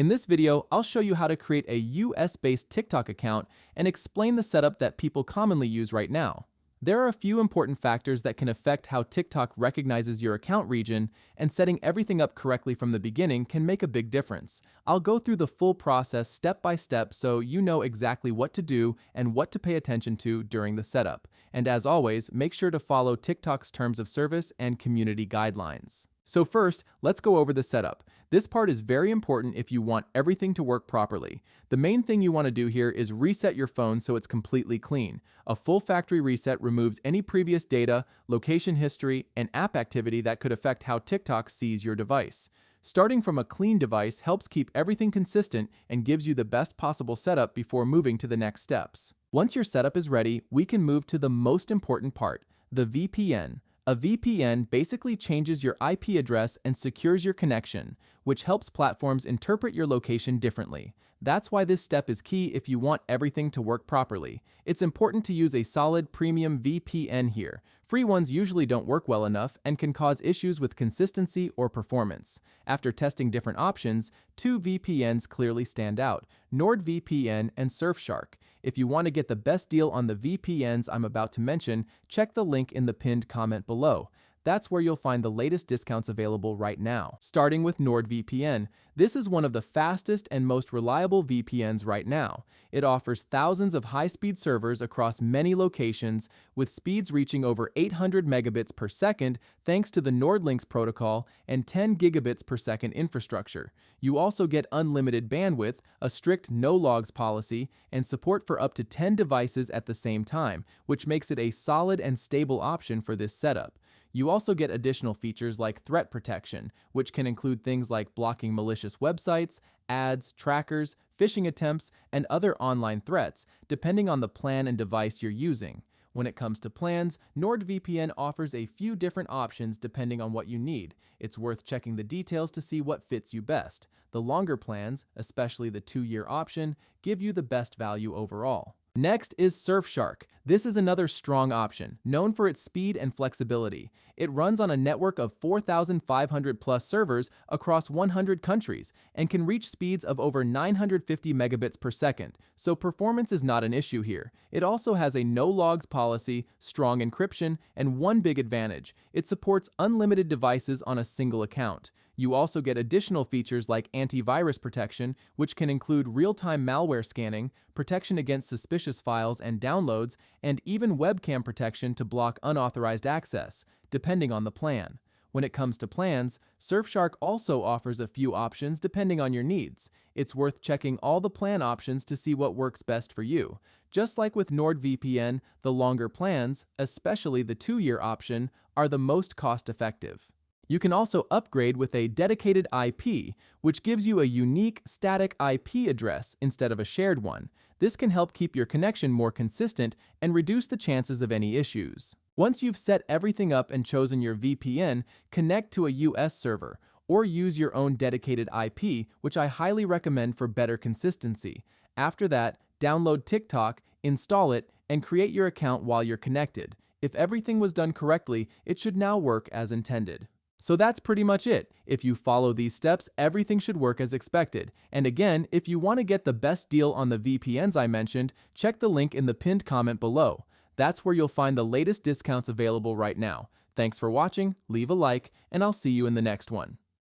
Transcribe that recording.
In this video, I'll show you how to create a US-based TikTok account and explain the setup that people commonly use right now. There are a few important factors that can affect how TikTok recognizes your account region, and setting everything up correctly from the beginning can make a big difference. I'll go through the full process step by step so you know exactly what to do and what to pay attention to during the setup. And as always, make sure to follow TikTok's terms of service and community guidelines. So first, let's go over the setup. This part is very important if you want everything to work properly. The main thing you want to do here is reset your phone so it's completely clean. A full factory reset removes any previous data, location history, and app activity that could affect how TikTok sees your device. Starting from a clean device helps keep everything consistent and gives you the best possible setup before moving to the next steps. Once your setup is ready, we can move to the most important part, the VPN. A VPN basically changes your IP address and secures your connection, which helps platforms interpret your location differently. That's why this step is key if you want everything to work properly. It's important to use a solid premium VPN here. Free ones usually don't work well enough and can cause issues with consistency or performance. After testing different options, two VPNs clearly stand out, NordVPN and Surfshark. If you want to get the best deal on the VPNs I'm about to mention, check the link in the pinned comment below. That's where you'll find the latest discounts available right now. Starting with NordVPN, this is one of the fastest and most reliable VPNs right now. It offers thousands of high-speed servers across many locations, with speeds reaching over 800 megabits per second thanks to the NordLynx protocol and 10 gigabits per second infrastructure. You also get unlimited bandwidth, a strict no-logs policy, and support for up to 10 devices at the same time, which makes it a solid and stable option for this setup. You also get additional features like threat protection, which can include things like blocking malicious websites, ads, trackers, phishing attempts, and other online threats, depending on the plan and device you're using. When it comes to plans, NordVPN offers a few different options depending on what you need. It's worth checking the details to see what fits you best. The longer plans, especially the 2-year option, give you the best value overall. Next is Surfshark. This is another strong option, known for its speed and flexibility. It runs on a network of 4,500 plus servers across 100 countries and can reach speeds of over 950 megabits per second, so performance is not an issue here. It also has a no-logs policy, strong encryption, and one big advantage: it supports unlimited devices on a single account. You also get additional features like antivirus protection, which can include real-time malware scanning, protection against suspicious files and downloads, and even webcam protection to block unauthorized access, depending on the plan. When it comes to plans, Surfshark also offers a few options depending on your needs. It's worth checking all the plan options to see what works best for you. Just like with NordVPN, the longer plans, especially the 2-year option, are the most cost-effective. You can also upgrade with a dedicated IP, which gives you a unique static IP address instead of a shared one. This can help keep your connection more consistent and reduce the chances of any issues. Once you've set everything up and chosen your VPN, connect to a US server, or use your own dedicated IP, which I highly recommend for better consistency. After that, download TikTok, install it, and create your account while you're connected. If everything was done correctly, it should now work as intended. So that's pretty much it. If you follow these steps, everything should work as expected. And again, if you want to get the best deal on the VPNs I mentioned, check the link in the pinned comment below. That's where you'll find the latest discounts available right now. Thanks for watching, leave a like, and I'll see you in the next one.